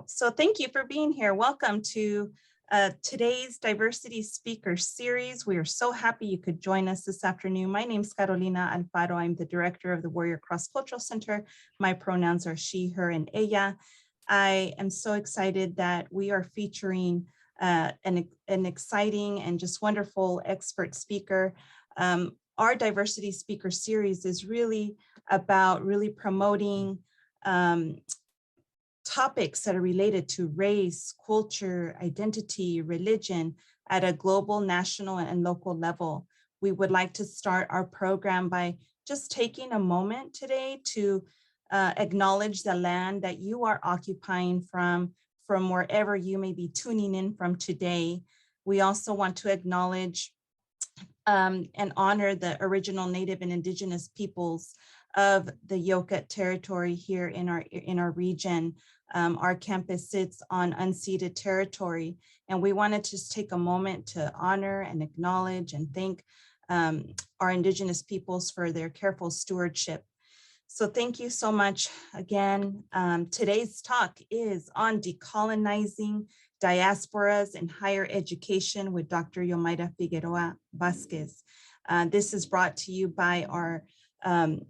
So thank you for being here. Welcome to today's diversity speaker series. We are so happy you could join us this afternoon. My name is Carolina Alfaro. I'm the director of the Warrior Cross Cultural Center. My pronouns are she, her, and ella. I am so excited that we are featuring an exciting and just wonderful expert speaker. Our diversity speaker series is really about promoting topics that are related to race, culture, identity, religion at a global, national, and local level. We would like to start our program by just taking a moment today to acknowledge the land that you are occupying from wherever you may be tuning in from today. We also want to acknowledge and honor the original Native and Indigenous peoples of the Yoka territory here in our region. Our campus sits on unceded territory, and we want to just take a moment to honor and acknowledge and thank our Indigenous peoples for their careful stewardship. So thank you so much again. Today's talk is on decolonizing diasporas in higher education with Dr. Yomaira Figueroa Vasquez. This is brought to you by our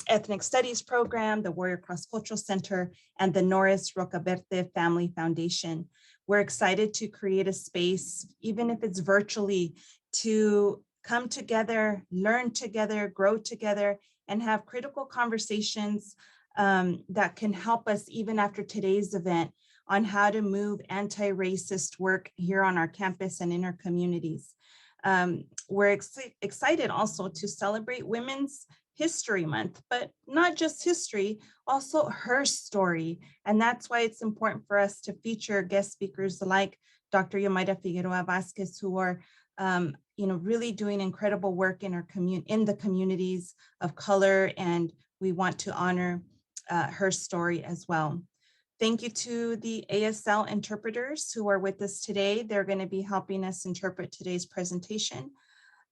Ethnic Studies program, the Warrior Cross Cultural Center, and the Norris Rocaverte Family Foundation. We're excited to create a space, even if it's virtually, to come together, learn together, grow together, and have critical conversations that can help us even after today's event on how to move anti-racist work here on our campus and in our communities. We're excited also to celebrate Women's History Month, but not just history, also her story. And that's why it's important for us to feature guest speakers like Dr. Yomaira Figueroa Vasquez, who are really doing incredible work in the communities of color, and we want to honor her story as well. Thank you to the ASL interpreters who are with us today. They're going to be helping us interpret today's presentation.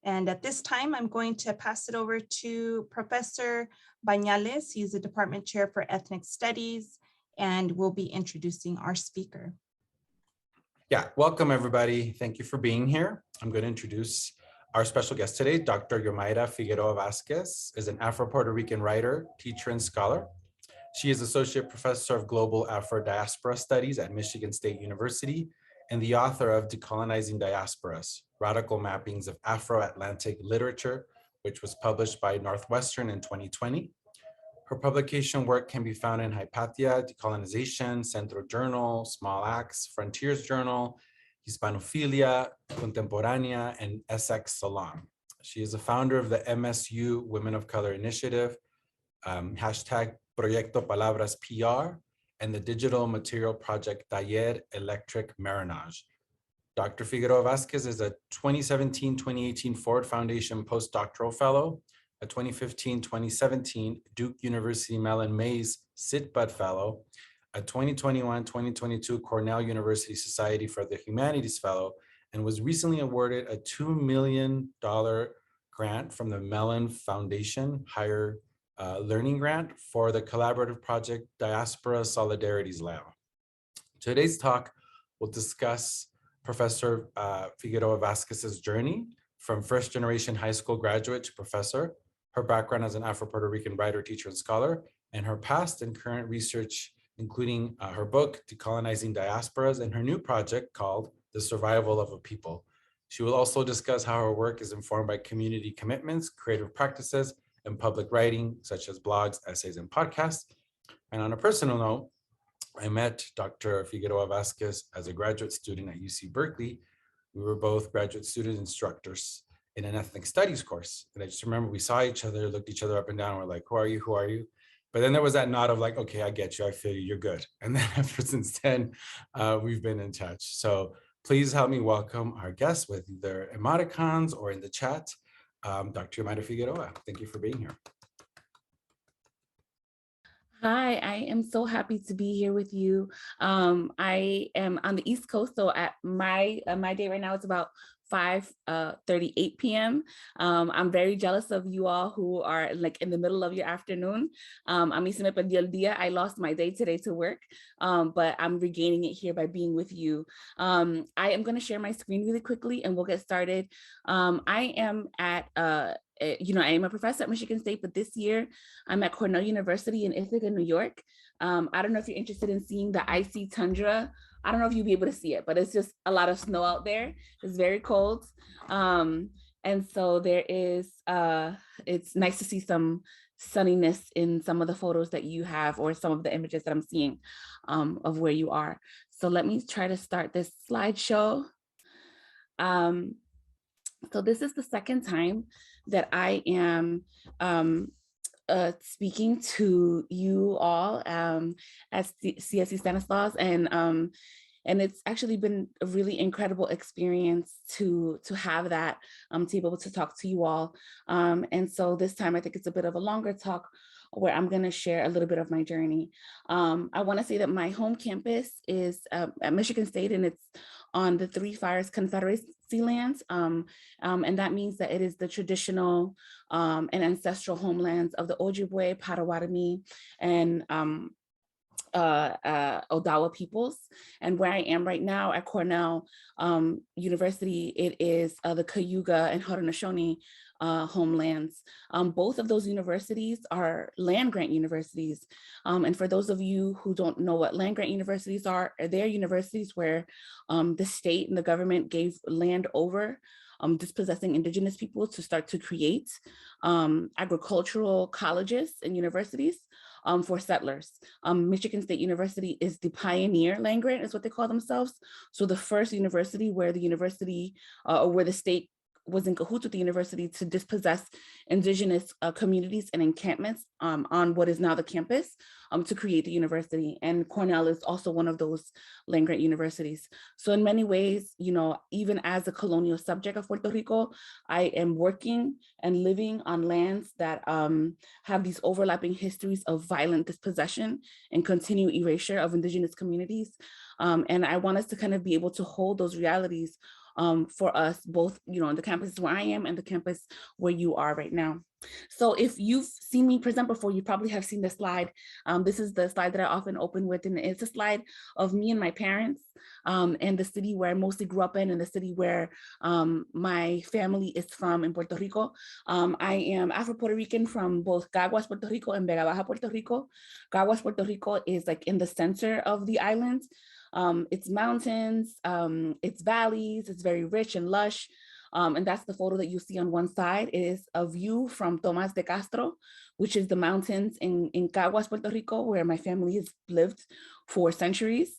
And at this time, I'm going to pass it over to Professor Bañales. He's the Department Chair for Ethnic Studies, and we'll be introducing our speaker. Yeah, welcome everybody. Thank you for being here. I'm going to introduce our special guest today. Dr. Yomaira Figueroa Vasquez is an Afro-Puerto Rican writer, teacher, and scholar. She is Associate Professor of Global Afro-Diaspora Studies at Michigan State University and the author of Decolonizing Diasporas, Radical Mappings of Afro-Atlantic Literature, which was published by Northwestern in 2020. Her publication work can be found in Hypatia, Decolonization, Centro Journal, Small Acts, Frontiers Journal, Hispanophilia, Contemporánea, and Essex Salon. She is a founder of the MSU Women of Color Initiative, hashtag Proyecto Palabras PR, and the digital material project Taller Electric Marinage. Dr. Figueroa Vasquez is a 2017-2018 Ford Foundation postdoctoral fellow, a 2015-2017 Duke University Mellon Mays Sitbud Fellow, a 2021-2022 Cornell University Society for the Humanities Fellow, and was recently awarded a $2 million grant from the Mellon Foundation Higher Learning Grant for the collaborative project Diaspora Solidarities Lab. Today's talk will discuss Professor Figueroa Vasquez's journey from first-generation high school graduate to professor, her background as an Afro-Puerto Rican writer, teacher, and scholar, and her past and current research, including her book, Decolonizing Diasporas, and her new project called The Survival of a People. She will also discuss how her work is informed by community commitments, creative practices, and public writing, such as blogs, essays, and podcasts. And on a personal note, I met Dr. Figueroa Vasquez as a graduate student at UC Berkeley. We were both graduate student instructors in an ethnic studies course. And I just remember we saw each other, looked each other up and down, and we're like, who are you, who are you? But then there was that nod of like, okay, I get you, I feel you, you're good. And then ever since then, we've been in touch. So please help me welcome our guests with either emoticons or in the chat. Dr. Yomaira Figueroa, thank you for being here. Hi, I am so happy to be here with you. I am on the East Coast, so at my day right now, it's about 5:38 p.m. I'm very jealous of you all who are like in the middle of your afternoon. A mí se me perdió el día. I lost my day today to work, but I'm regaining it here by being with you. I am going to share my screen really quickly and we'll get started. I am at I am a professor at Michigan State, but this year I'm at Cornell University in Ithaca, New York. I don't know if you're interested in seeing the icy tundra. I don't know if you'll be able to see it, but it's just a lot of snow out there. It's very cold. And so there is, it's nice to see some sunniness in some of the photos that you have or some of the images that I'm seeing of where you are. So let me try to start this slideshow. So this is the second time that I am speaking to you all at CSC Stanislaus, and it's actually been a really incredible experience to have that, to be able to talk to you all. And so this time I think it's a bit of a longer talk where I'm going to share a little bit of my journey. I want to say that my home campus is at Michigan State, and it's on the Three Fires Confederacy lands. And that means that it is the traditional and ancestral homelands of the Ojibwe, Potawatomi, and Odawa peoples. And where I am right now at Cornell University, it is the Cayuga and Haudenosaunee homelands. Both of those universities are land grant universities. And for those of you who don't know what land grant universities are, they're universities where the state and the government gave land over, dispossessing indigenous people to start to create agricultural colleges and universities for settlers. Michigan State University is the pioneer land grant, is what they call themselves. So the first university where the university or where the state was in cahoots with the university to dispossess indigenous communities and encampments on what is now the campus to create the university. And Cornell is also one of those land grant universities. So in many ways, even as a colonial subject of Puerto Rico, I am working and living on lands that have these overlapping histories of violent dispossession and continued erasure of indigenous communities. And I want us to kind of be able to hold those realities for us both, on the campus where I am and the campus where you are right now. So if you've seen me present before, you probably have seen this slide. This is the slide that I often open with, and it's a slide of me and my parents and the city where I mostly grew up in, and the city where my family is from in Puerto Rico. I am Afro-Puerto Rican from both Caguas, Puerto Rico and Vega Baja, Puerto Rico. Caguas, Puerto Rico is like in the center of the island. It's mountains, it's valleys, it's very rich and lush. And that's the photo that you see on one side. It is a view from Tomas de Castro, which is the mountains in Caguas, Puerto Rico, where my family has lived for centuries.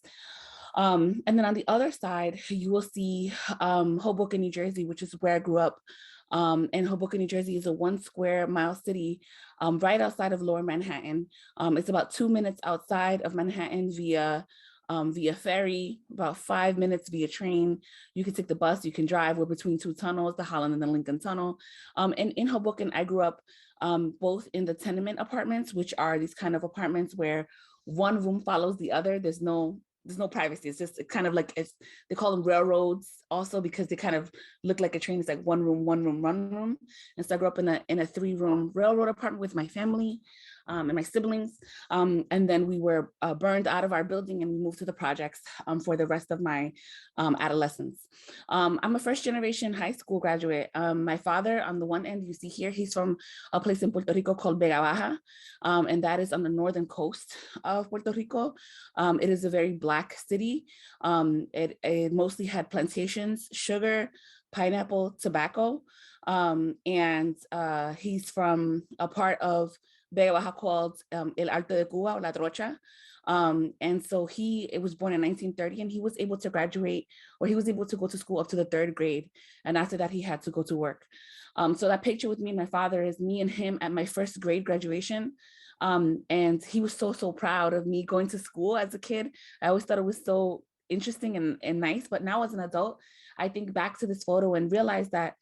And then on the other side, you will see Hoboken, New Jersey, which is where I grew up. And Hoboken, New Jersey is a 1 square mile city right outside of Lower Manhattan. It's about 2 minutes outside of Manhattan via ferry, about 5 minutes via train. You can take the bus, you can drive. We're between two tunnels, the Holland and the Lincoln Tunnel. And in Hoboken, I grew up both in the tenement apartments, which are these kind of apartments where one room follows the other. There's no privacy. It's just kind of like, they call them railroads also because they kind of look like a train. It's like one room, one room, one room. And so I grew up in a 3-room railroad apartment with my family and my siblings. And then we were burned out of our building and we moved to the projects for the rest of my adolescence. I'm a first generation high school graduate. My father, on the one end you see here, he's from a place in Puerto Rico called Vega Baja. And that is on the northern coast of Puerto Rico. It is a very Black city. It mostly had plantations, sugar, pineapple, tobacco. And he's from a part of Vega Baja called El Alto de Cuba, or La Trocha. And so it was born in 1930, and he was able to graduate, or he was able to go to school up to the 3rd grade. And after that, he had to go to work. So that picture with me and my father is me and him at my 1st grade graduation. And he was so proud of me going to school as a kid. I always thought it was so interesting and nice. But now as an adult, I think back to this photo and realize that,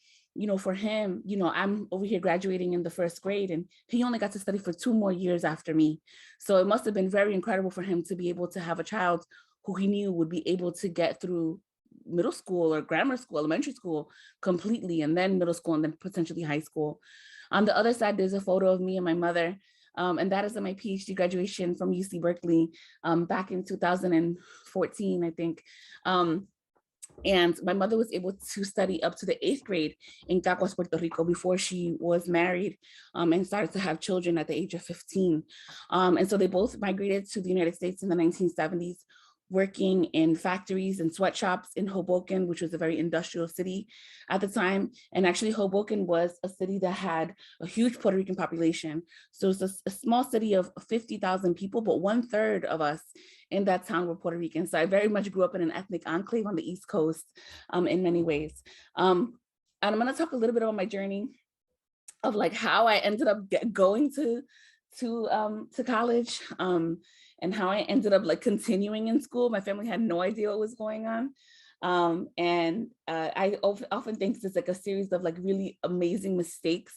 for him, I'm over here graduating in the 1st grade, and he only got to study for 2 more years after me. So it must have been very incredible for him to be able to have a child who he knew would be able to get through middle school or grammar school, elementary school completely, and then middle school, and then potentially high school. On the other side, there's a photo of me and my mother, and that is at my PhD graduation from UC Berkeley back in 2014, I think. And my mother was able to study up to the 8th grade in Caguas, Puerto Rico before she was married and started to have children at the age of 15. And so they both migrated to the United States in the 1970s, working in factories and sweatshops in Hoboken, which was a very industrial city at the time. And actually Hoboken was a city that had a huge Puerto Rican population. So it's a small city of 50,000 people, but 1/3 of us in that town were Puerto Rican. So I very much grew up in an ethnic enclave on the East Coast in many ways. And I'm gonna talk a little bit about my journey of like how I ended up going to college and how I ended up like continuing in school. My family had no idea what was going on. I often think it's like a series of like really amazing mistakes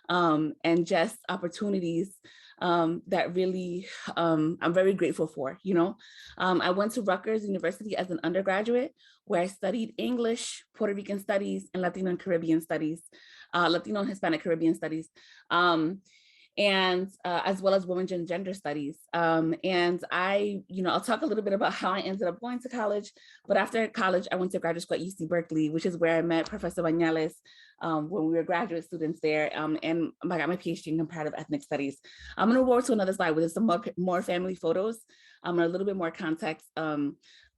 and just opportunities that really I'm very grateful for, you know. I went to Rutgers University as an undergraduate where I studied English, Puerto Rican studies, and Latino and Caribbean studies, Latino and Hispanic Caribbean studies. And as well as women's and gender studies. And I'll talk a little bit about how I ended up going to college, but after college, I went to graduate school at UC Berkeley, which is where I met Professor Bañales when we were graduate students there, and I got my PhD in comparative ethnic studies. I'm gonna move over to another slide where there's some more family photos and a little bit more context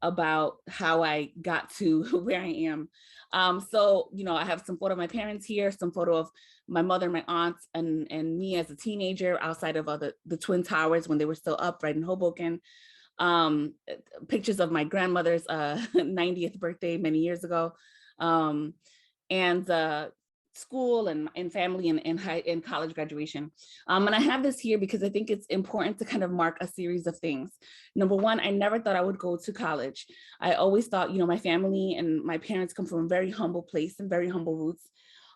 about how I got to where I am. So, I have some photo of my parents here, some photo of my mother, my aunt, and me as a teenager outside of the Twin Towers when they were still up right in Hoboken. Pictures of my grandmother's 90th birthday many years ago. And school and family and college graduation. And I have this here because I think it's important to kind of mark a series of things. Number one, I never thought I would go to college. I always thought, my family and my parents come from a very humble place and very humble roots.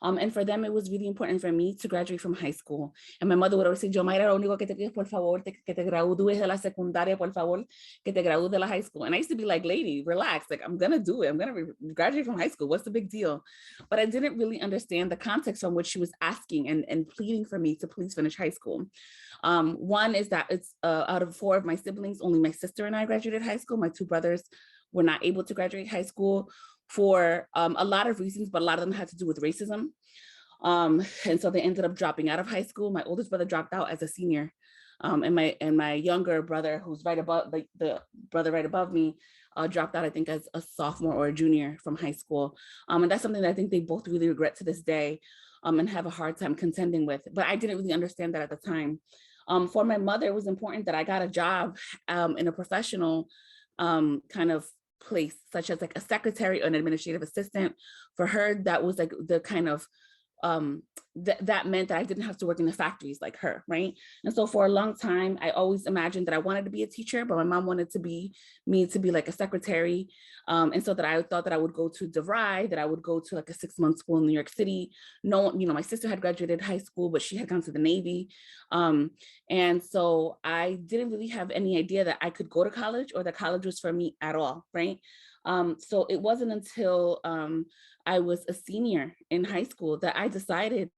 And for them, it was really important for me to graduate from high school. And my mother would always say, Yomaira, lo único que te pido, por favor, que te gradúes de la secundaria, por favor, que te gradúes de la high school. And I used to be like, lady, relax. Like, I'm going to do it. I'm going to graduate from high school. What's the big deal? But I didn't really understand the context from which she was asking and pleading for me to please finish high school. One is that it's out of 4 of my siblings, only my sister and I graduated high school. My 2 brothers were not able to graduate high school for a lot of reasons, but a lot of them had to do with racism. And so they ended up dropping out of high school. My oldest brother dropped out as a senior. And my younger brother, who's right above, the brother right above me, dropped out, I think, as a sophomore or a junior from high school. And that's something that I think they both really regret to this day and have a hard time contending with. But I didn't really understand that at the time. For my mother, it was important that I got a job in a professional kind of place, such as like a secretary or an administrative assistant. For her, that was like the kind of that meant that I didn't have to work in the factories like her, right? And so for a long time, I always imagined that I wanted to be a teacher, but my mom wanted me to be like a secretary. And so that I thought that I would go to DeVry, that I would go to like a 6-month school in New York City. No, my sister had graduated high school, but she had gone to the Navy. And so I didn't really have any idea that I could go to college or that college was for me at all, right? So it wasn't until I was a senior in high school that I decided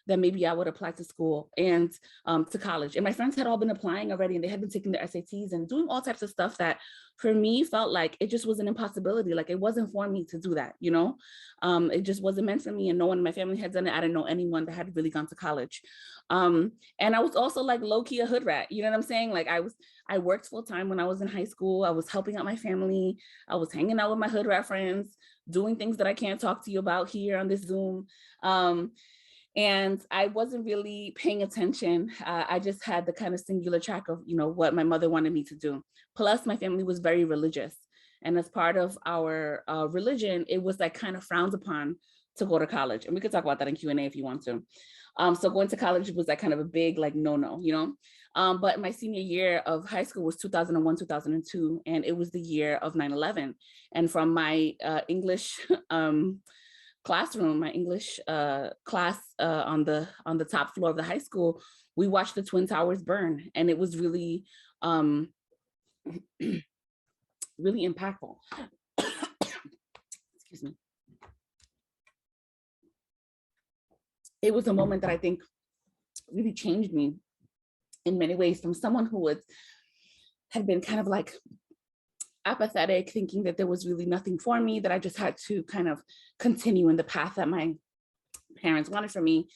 that maybe I would apply to school and to college. And my friends had all been applying already, and they had been taking their SATs and doing all types of stuff that for me felt like it just was an impossibility. Like it wasn't for me to do that, it just wasn't meant for me, and no one in my family had done it. I didn't know anyone that had really gone to college. And I was also like low-key a hood rat, you know what I'm saying? Like I worked full-time when I was in high school. I was helping out my family. I was hanging out with my hood rat friends, doing things that I can't talk to you about here on this Zoom. And I wasn't really paying attention. I just had the kind of singular track of, what my mother wanted me to do. Plus, my family was very religious. And as part of our religion, it was like kind of frowned upon to go to college. And we could talk about that in Q&A if you want to. So going to college was like kind of a big like no-no, But my senior year of high school was 2001, 2002, and it was the year of 9/11. And from my English classroom, my English class on the top floor of the high school, we watched the Twin Towers burn, and it was really, really impactful. excuse me. It was a moment that I think really changed me in many ways, from someone who had been kind of like apathetic, thinking that there was really nothing for me, that I just had to kind of continue in the path that my parents wanted for me,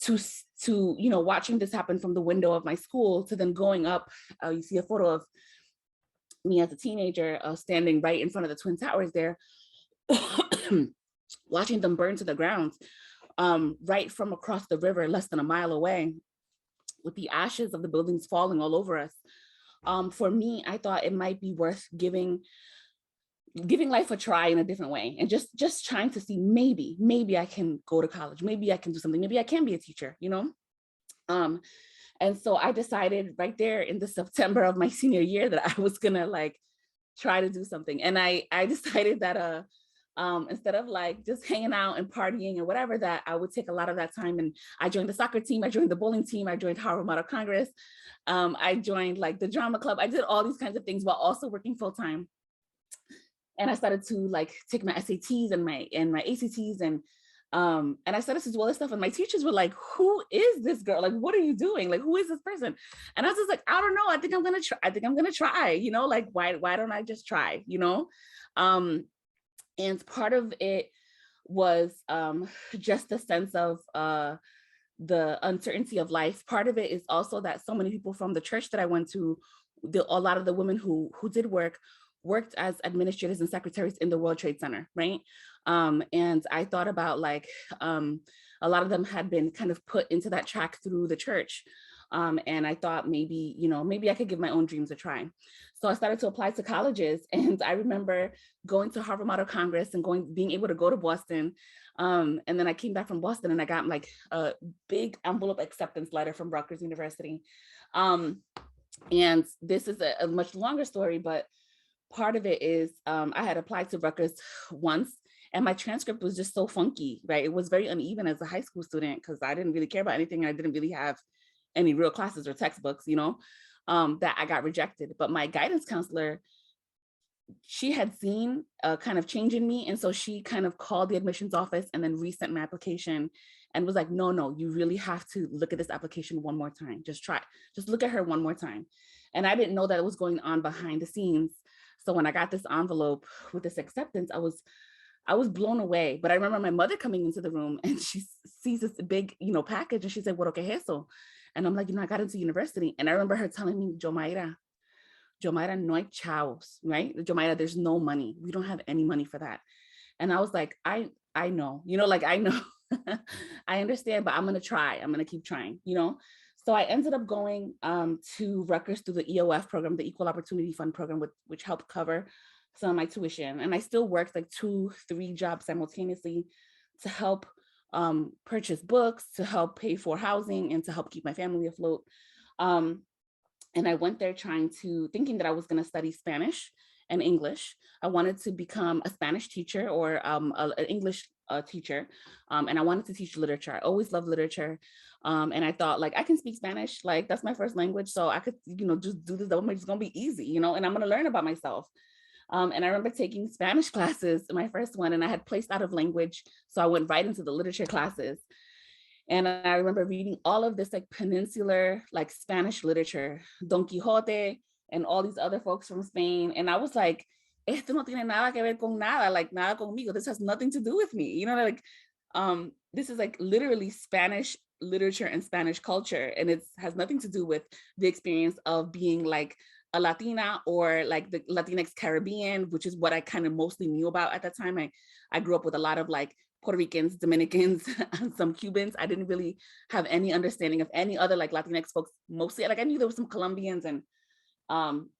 to you know, watching this happen from the window of my school, to then going up. You see a photo of me as a teenager standing right in front of the Twin Towers there, watching them burn to the ground, right from across the river, less than a mile away, with the ashes of the buildings falling all over us. For me, I thought it might be worth giving life a try in a different way, and just trying to see, maybe I can go to college, maybe I can do something, maybe I can be a teacher, you know? And so I decided right there in the September of my senior year that I was gonna like try to do something. And I decided that instead of like just hanging out and partying or whatever, that I would take a lot of that time. And I joined the soccer team, I joined the bowling team, I joined Harvard Model Congress, I joined like the drama club. I did all these kinds of things while also working full time. And I started to like take my SATs and my ACTs, and I started to do all this stuff. And my teachers were like, "Who is this girl? Like, what are you doing? Like, who is this person?" And I was just like, "I don't know. I think I'm gonna try. I think I'm gonna try. You know, like why don't I just try? You know?" And part of it was just a sense of the uncertainty of life. Part of it is also that so many people from the church that I went to, a lot of the women who did worked as administrators and secretaries in the World Trade Center, right? And I thought about like, a lot of them had been kind of put into that track through the church. And I thought maybe, you know, maybe I could give my own dreams a try. So I started to apply to colleges. And I remember going to Harvard Model Congress and being able to go to Boston. And then I came back from Boston and I got like a big envelope acceptance letter from Rutgers University. And this is a much longer story, but part of it is I had applied to Rutgers once, and my transcript was just so funky, right? It was very uneven as a high school student because I didn't really care about anything. And I didn't really have any real classes or textbooks, you know, that I got rejected. But my guidance counselor, she had seen a kind of change in me. And so she kind of called the admissions office and then resent my application and was like, no, you really have to look at this application one more time. Just look at her one more time. And I didn't know that it was going on behind the scenes. So when I got this envelope with this acceptance, I was blown away. But I remember my mother coming into the room and she sees this big, you know, package, and she said, "What okay, eso?" And I'm like, I got into university. And I remember her telling me, Yomaira, no hay chavos, right? Yomaira, there's no money. We don't have any money for that. And I was like, I know, you know, like I know, I understand, but I'm gonna try. I'm gonna keep trying, you know? So I ended up going to Rutgers through the EOF program, the Equal Opportunity Fund program, which helped cover some of my tuition. And I still worked like 2-3 jobs simultaneously to help purchase books, to help pay for housing, and to help keep my family afloat. And I went there thinking that I was gonna study Spanish and English. I wanted to become a Spanish teacher or an English teacher. And I wanted to teach literature. I always loved literature. And I thought like, I can speak Spanish, like that's my first language. So I could, you know, just do this, it's gonna be easy, you know, and I'm gonna learn about myself. And I remember taking Spanish classes, my first one, and I had placed out of language. So I went right into the literature classes. And I remember reading all of this like peninsular, like Spanish literature, Don Quixote, and all these other folks from Spain. And I was like, esto no tiene nada que ver con nada, like nada conmigo. This has nothing to do with me. You know, like, this is like literally Spanish literature and Spanish culture. And it has nothing to do with the experience of being like a Latina or like the Latinx Caribbean, which is what I kind of mostly knew about at that time. I grew up with a lot of like Puerto Ricans, Dominicans, and some Cubans. I didn't really have any understanding of any other like Latinx folks. Mostly, like I knew there were some Colombians and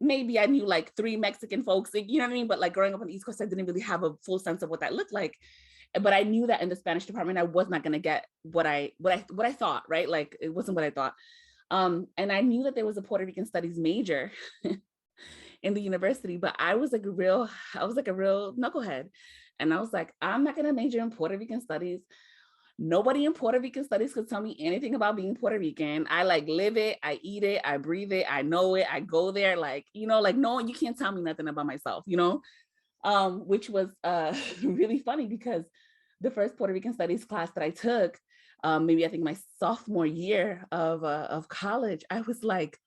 maybe I knew like 3 Mexican folks, you know what I mean? But like growing up on the East Coast, I didn't really have a full sense of what that looked like. But I knew that in the Spanish department, I was not going to get what I thought, right? Like it wasn't what I thought. And I knew that there was a Puerto Rican studies major in the university, but I was like a real knucklehead. And I was like, I'm not going to major in Puerto Rican studies. Nobody in Puerto Rican studies could tell me anything about being Puerto Rican. I like live it, I eat it, I breathe it, I know it, I go there. Like, you know, like, no, you can't tell me nothing about myself, you know? which was really funny because the first Puerto Rican studies class that I took, maybe I think my sophomore year of college, I was like,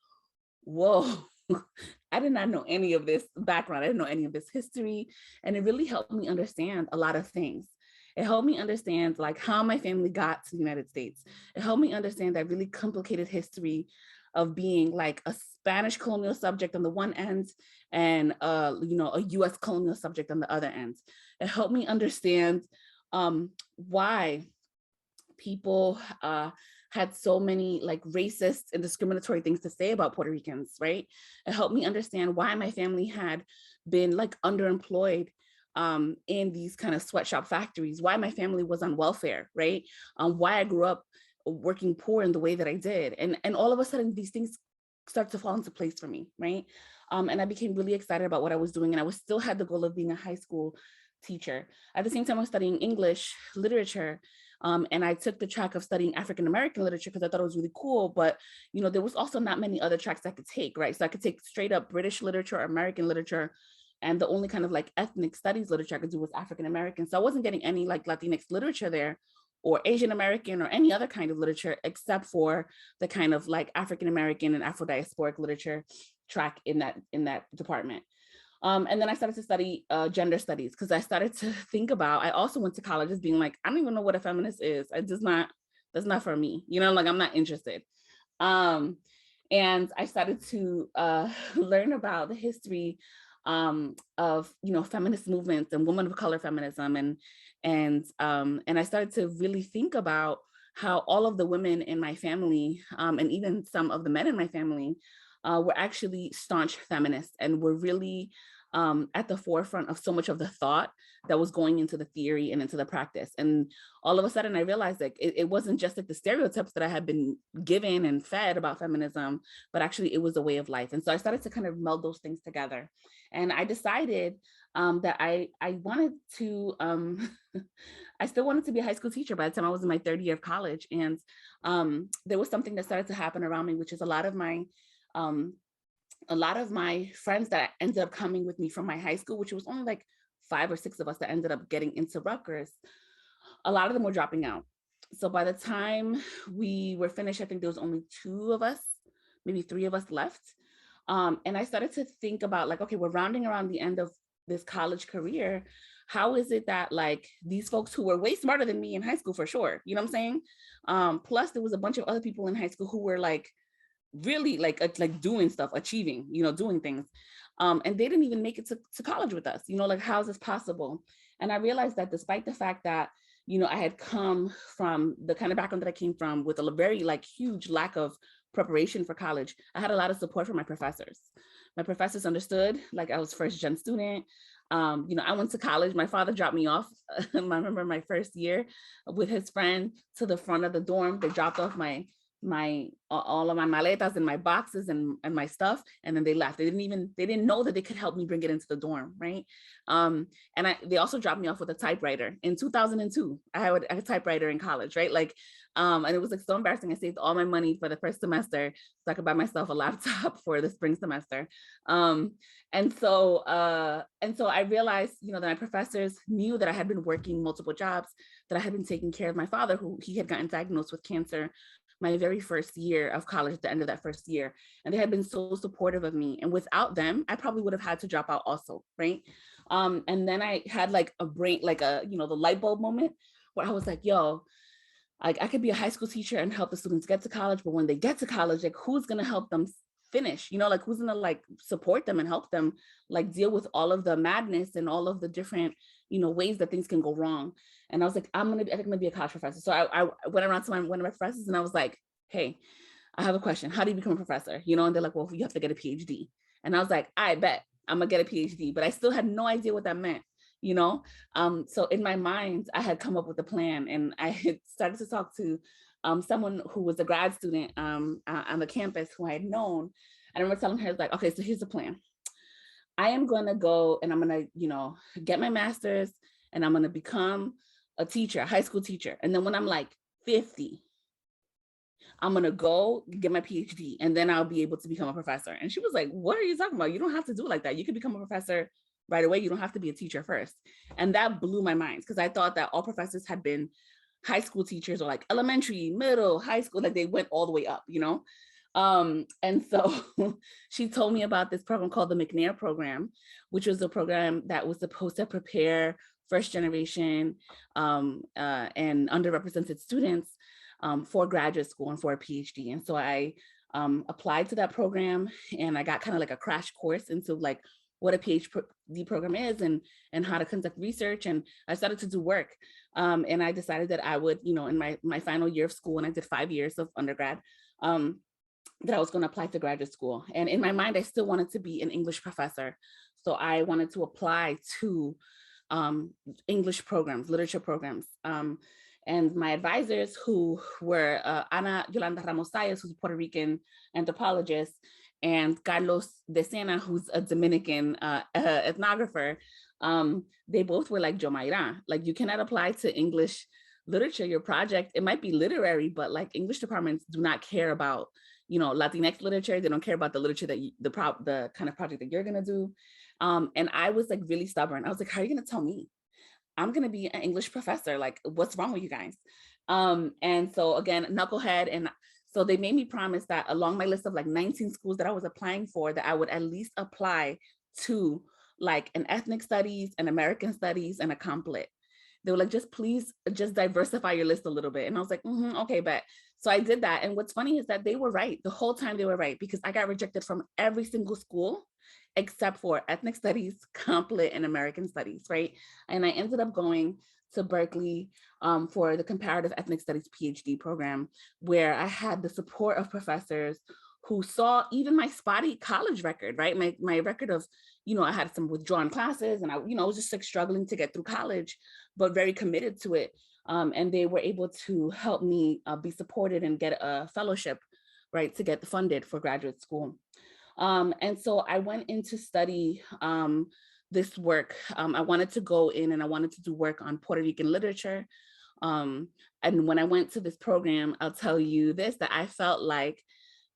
whoa, I did not know any of this background. I didn't know any of this history. And it really helped me understand a lot of things. It helped me understand like how my family got to the United States. It helped me understand that really complicated history of being like a Spanish colonial subject on the one end and a US colonial subject on the other end. It helped me understand why people had so many like racist and discriminatory things to say about Puerto Ricans, right? It helped me understand why my family had been like underemployed in these kind of sweatshop factories, why my family was on welfare, right? Why I grew up working poor in the way that I did. And all of a sudden these things start to fall into place for me, right? And I became really excited about what I was doing. And I still had the goal of being a high school teacher. At the same time, I was studying English literature. And I took the track of studying African-American literature because I thought it was really cool, but there was also not many other tracks I could take, right? So I could take straight up British literature or American literature, and the only kind of like ethnic studies literature I could do was African-American. So I wasn't getting any like Latinx literature there or Asian American or any other kind of literature except for the kind of like African-American and Afro-diasporic literature track in that department. And then I started to study gender studies because I started to think about, I also went to college as being like, I don't even know what a feminist is. That's not for me. Like I'm not interested. And I started to learn about the history of feminist movements and women of color feminism, and I started to really think about how all of the women in my family and even some of the men in my family were actually staunch feminists and were really at the forefront of so much of the thought that was going into the theory and into the practice. And all of a sudden I realized that it wasn't just like the stereotypes that I had been given and fed about feminism, but actually it was a way of life. And so I started to kind of meld those things together. And I decided that I wanted to, I still wanted to be a high school teacher by the time I was in my third year of college. And there was something that started to happen around me, which is a lot of my friends that ended up coming with me from my high school, which was only like 5 or 6 of us that ended up getting into Rutgers, a lot of them were dropping out. So by the time we were finished, I think there was only 2 of us, maybe 3 of us left. And I started to think about like, okay, we're rounding around the end of this college career. How is it that like these folks who were way smarter than me in high school for sure, you know what I'm saying? Plus there was a bunch of other people in high school who were like really like doing stuff, achieving, doing things. And they didn't even make it to college with us, like how is this possible? And I realized that despite the fact that, I had come from the kind of background that I came from with a very like huge lack of preparation for college, I had a lot of support from my professors. My professors understood, like I was first gen student. I went to college. My father dropped me off. I remember my first year with his friend to the front of the dorm. They dropped off all of my maletas and my boxes and my stuff, and then they left. They didn't know that they could help me bring it into the dorm, right? They also dropped me off with a typewriter in 2002. I had a typewriter in college, right? Like, and it was like so embarrassing. I saved all my money for the first semester so I could buy myself a laptop for the spring semester. And so I realized, that my professors knew that I had been working multiple jobs, that I had been taking care of my father, who he had gotten diagnosed with cancer my very first year of college, at the end of that first year. And they had been so supportive of me. And without them, I probably would have had to drop out also, right? And then I had like a brain, like the light bulb moment where I was like, yo, like I could be a high school teacher and help the students get to college, but when they get to college, like who's gonna help them finish? Like who's gonna like support them and help them like deal with all of the madness and all of the different, ways that things can go wrong. And I was like, I'm gonna be a college professor. So I went around to one of my professors and I was like, hey, I have a question. How do you become a professor? And they're like, well, you have to get a PhD. And I was like, I bet I'm gonna get a PhD, but I still had no idea what that meant. So in my mind, I had come up with a plan, and I had started to talk to someone who was a grad student on the campus who I had known. I remember telling her, like, okay, so here's the plan. I am going to go and I'm going to, get my master's, and I'm going to become a teacher, a high school teacher. And then when I'm like 50, I'm going to go get my PhD, and then I'll be able to become a professor. And she was like, what are you talking about? You don't have to do it like that. You can become a professor right away. You don't have to be a teacher first. And that blew my mind because I thought that all professors had been high school teachers or like elementary, middle, high school, like they went all the way up, you know? And so she told me about this program called the McNair program, which was a program that was supposed to prepare first generation and underrepresented students for graduate school and for a PhD. And so I applied to that program and I got kind of like a crash course into like what a PhD program is and how to conduct research. And I started to do work. And I decided that I would, you know, in my final year of school, and I did 5 years of undergrad, that I was going to apply to graduate school. And in my mind, I still wanted to be an English professor. So I wanted to apply to English programs, literature programs. And my advisors, who were Ana Yolanda Ramos Sayas, who's a Puerto Rican anthropologist, and Carlos De Sena, who's a Dominican ethnographer, they both were like, Yomaira, like you cannot apply to English literature, your project, it might be literary, but like English departments do not care about, you know, Latinx literature. They don't care about the literature that the kind of project that you're gonna do. And I was like really stubborn. I was like, how are you gonna tell me? I'm gonna be an English professor. Like, what's wrong with you guys? And so again, knucklehead. And so they made me promise that along my list of like 19 schools that I was applying for, that I would at least apply to like an ethnic studies, an American studies, and a comp lit. They were like, just please just diversify your list a little bit. And I was like, okay, bet. So I did that. And what's funny is that they were right. The whole time they were right, because I got rejected from every single school except for ethnic studies, comp lit, and American studies, right? And I ended up going to Berkeley for the comparative ethnic studies PhD program, where I had the support of professors who saw even my spotty college record, right? My record of, you know, I had some withdrawn classes and I, you know, was just like struggling to get through college, but very committed to it. And they were able to help me be supported and get a fellowship, right, to get funded for graduate school. And so I went in to study this work. I wanted to go in and I wanted to do work on Puerto Rican literature. And when I went to this program, I'll tell you this, that I felt like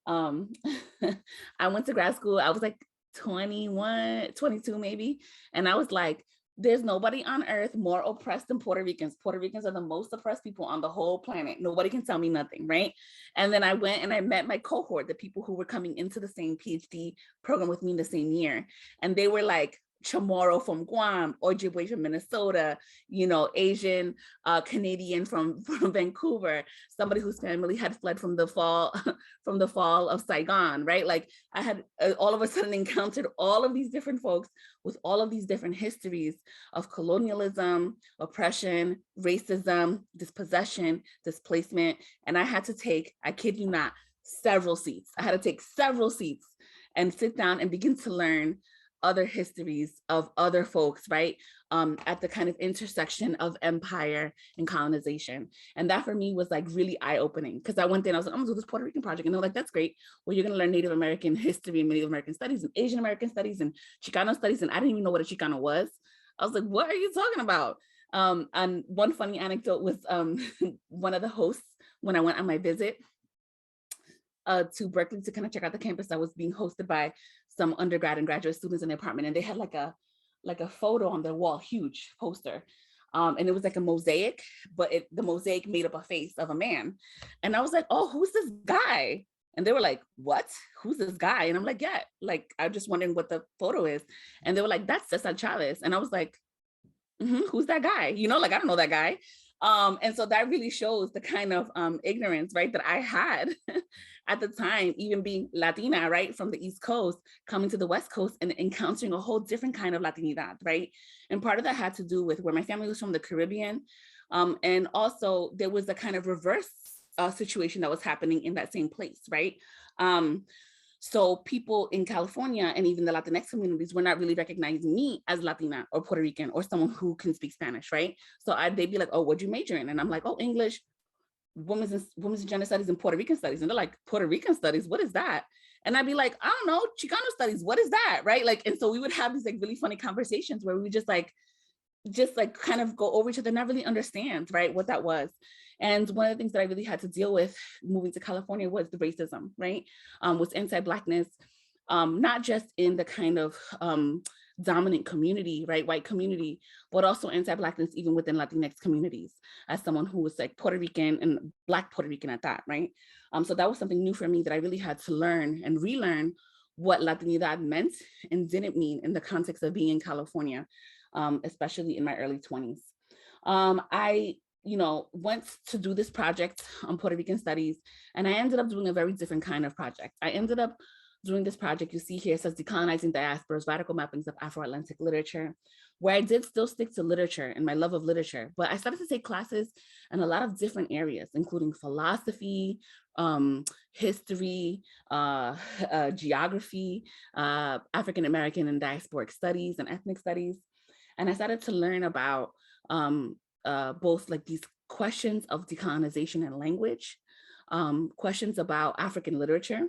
I went to grad school, I was like 21, 22 maybe. And I was like, there's nobody on earth more oppressed than Puerto Ricans. Puerto Ricans are the most oppressed people on the whole planet. Nobody can tell me nothing, right? And then I went and I met my cohort, the people who were coming into the same PhD program with me in the same year. And they were like, Chamorro from Guam, Ojibwe from Minnesota, you know, Asian Canadian from Vancouver, somebody whose family had fled from the fall of Saigon, right? Like I had all of a sudden encountered all of these different folks with all of these different histories of colonialism, oppression, racism, dispossession, displacement. And I had to take, I kid you not, several seats. I had to take several seats and sit down and begin to learn other histories of other folks, right? At the kind of intersection of empire and colonization. And that for me was like really eye-opening, because I went there and I was like, I'm gonna do this Puerto Rican project. And they're like, that's great. Well, you're gonna learn Native American history and Native American studies and Asian American studies and Chicano studies. And I didn't even know what a Chicano was. I was like, what are you talking about? And one funny anecdote was one of the hosts, when I went on my visit to Berkeley to kind of check out the campus, I was being hosted by some undergrad and graduate students in the apartment, and they had like a photo on their wall, huge poster. And it was like a mosaic, but the mosaic made up a face of a man. And I was like, oh, who's this guy? And they were like, what? Who's this guy? And I'm like, yeah, like, I'm just wondering what the photo is. And they were like, that's Cesar Chavez. And I was like, who's that guy? You know, like, I don't know that guy. And so that really shows the kind of ignorance, right, that I had at the time, even being Latina, right, from the East Coast, coming to the West Coast and encountering a whole different kind of Latinidad, right? And part of that had to do with where my family was from, the Caribbean. And also there was a kind of reverse situation that was happening in that same place, right? So people in California and even the Latinx communities were not really recognizing me as Latina or Puerto Rican or someone who can speak Spanish, right? So they'd be like, oh, what'd you major in? And I'm like, oh, English, women's and gender studies and Puerto Rican studies. And they're like, Puerto Rican studies, what is that? And I'd be like, I don't know, Chicano studies, what is that, right? Like, and so we would have these like really funny conversations where we would just like kind of go over each other, not really understand, right, what that was. And one of the things that I really had to deal with moving to California was the racism, right? Was anti-Blackness, not just in the kind of dominant community, right, white community, but also anti-Blackness even within Latinx communities, as someone who was like Puerto Rican and Black Puerto Rican at that, right? So that was something new for me that I really had to learn and relearn what Latinidad meant and didn't mean in the context of being in California, especially in my early 20s. I went to do this project on Puerto Rican studies, and I ended up doing a very different kind of project. I ended up doing this project, you see here, it says Decolonizing Diasporas, Radical Mappings of Afro-Atlantic Literature, where I did still stick to literature and my love of literature, but I started to take classes in a lot of different areas, including philosophy, history, geography, African-American and diasporic studies and ethnic studies. And I started to learn about both like these questions of decolonization and language, questions about African literature.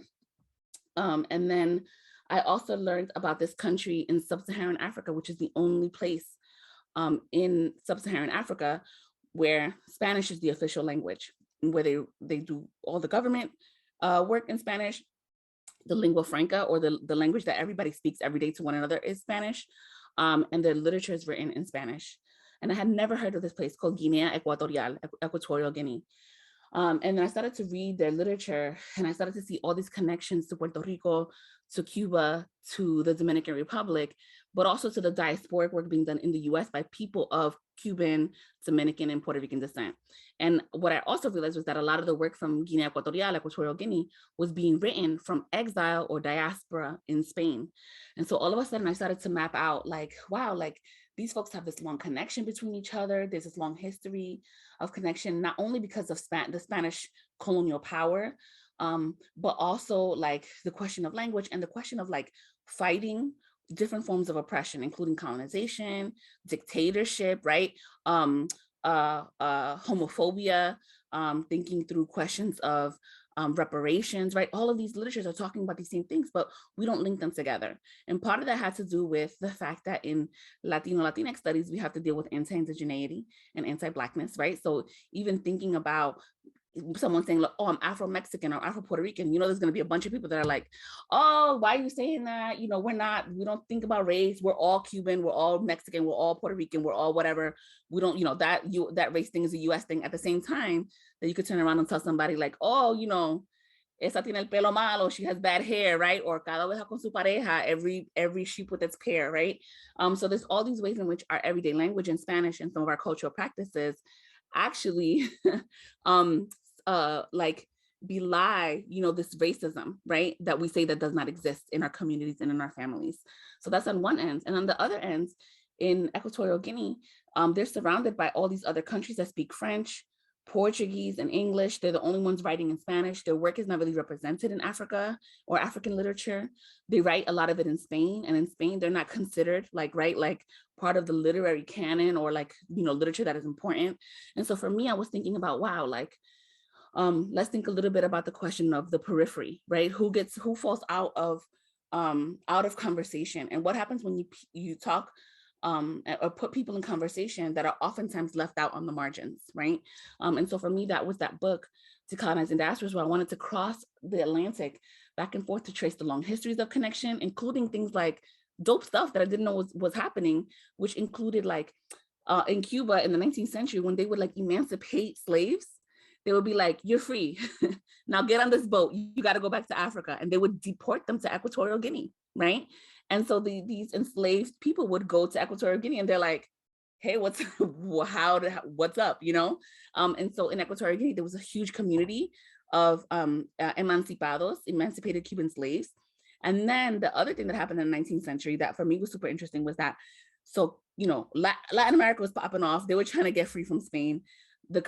And then I also learned about this country in sub-Saharan Africa, which is the only place in sub-Saharan Africa where Spanish is the official language, where they do all the government work in Spanish. The lingua franca, or the language that everybody speaks every day to one another, is Spanish. And the literature is written in Spanish. And I had never heard of this place called Guinea Equatorial, Equatorial Guinea. And then I started to read their literature, and I started to see all these connections to Puerto Rico, to Cuba, to the Dominican Republic, but also to the diasporic work being done in the US by people of Cuban, Dominican, and Puerto Rican descent. And what I also realized was that a lot of the work from Guinea Equatorial, Equatorial Guinea, was being written from exile or diaspora in Spain. And so all of a sudden I started to map out like, wow, like these folks have this long connection between each other. There's this long history of connection, not only because of the Spanish colonial power, but also like the question of language and the question of like fighting different forms of oppression, including colonization, dictatorship, right? Homophobia, thinking through questions of reparations, right? All of these literatures are talking about these same things, but we don't link them together. And part of that had to do with the fact that in Latinx studies, we have to deal with anti-Indigeneity and anti-Blackness, right? So even thinking about someone saying, like, oh, I'm Afro-Mexican or Afro-Puerto Rican, there's going to be a bunch of people that are like, oh, why are you saying that? We don't think about race. We're all Cuban, we're all Mexican, we're all Puerto Rican, we're all whatever. We don't, that race thing is a US thing. At the same time, that you could turn around and tell somebody like, oh, esa tiene el pelo malo, she has bad hair, right? Or cada oveja con su pareja, every sheep with its pair, right? So there's all these ways in which our everyday language in Spanish and some of our cultural practices actually like belie, this racism, right? That we say that does not exist in our communities and in our families. So that's on one end. And on the other end, in Equatorial Guinea, they're surrounded by all these other countries that speak French, Portuguese, and English. They're the only ones writing in Spanish. Their work is not really represented in Africa or African literature. They write a lot of it in Spain, and in Spain, they're not considered like part of the literary canon or literature that is important. And so for me, I was thinking about, wow, let's think a little bit about the question of the periphery, right? Who falls out of conversation, and what happens when you talk or put people in conversation that are oftentimes left out on the margins, right? And so for me, that was that book, Decolonizing Diasporas, where I wanted to cross the Atlantic back and forth to trace the long histories of connection, including things like dope stuff that I didn't know was happening, which included in Cuba in the 19th century, when they would emancipate slaves, they would be like, you're free. Now get on this boat. You got to go back to Africa. And they would deport them to Equatorial Guinea, right? And so these enslaved people would go to Equatorial Guinea and they're like, hey, what's up, And so in Equatorial Guinea, there was a huge community of emancipated Cuban slaves. And then the other thing that happened in the 19th century that for me was super interesting was that, so, Latin America was popping off. They were trying to get free from Spain. The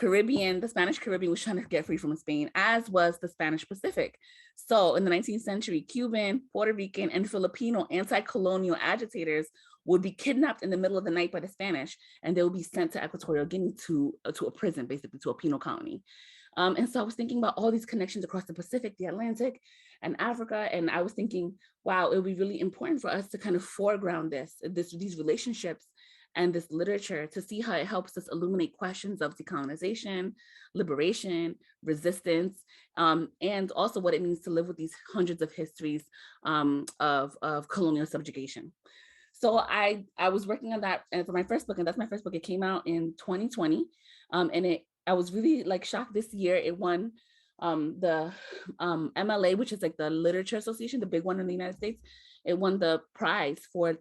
Spanish Caribbean was trying to get free from Spain, as was the Spanish Pacific. So in the 19th century, Cuban, Puerto Rican, and Filipino anti-colonial agitators would be kidnapped in the middle of the night by the Spanish, and they would be sent to Equatorial Guinea to a prison, basically to a penal colony. And so I was thinking about all these connections across the Pacific, the Atlantic, and Africa. And I was thinking, wow, it would be really important for us to kind of foreground these relationships and this literature to see how it helps us illuminate questions of decolonization, liberation, resistance, and also what it means to live with these hundreds of histories of colonial subjugation. So I was working on that for my first book, and that's my first book. It came out in 2020, and I was really like shocked this year. It won the MLA, which is like the Literature Association, the big one in the United States. It won the prize for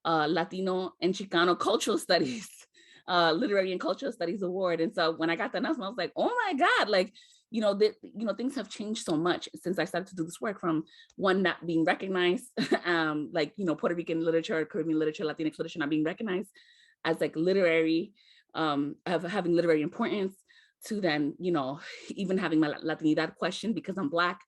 Latino and Chicano Cultural Studies, Literary and Cultural Studies Award. And so when I got the announcement, I was like, oh my God, like, things have changed so much since I started to do this work, from one, not being recognized, like, Puerto Rican literature, Caribbean literature, Latinx literature not being recognized as like literary, of having literary importance, to then, even having my Latinidad question because I'm Black,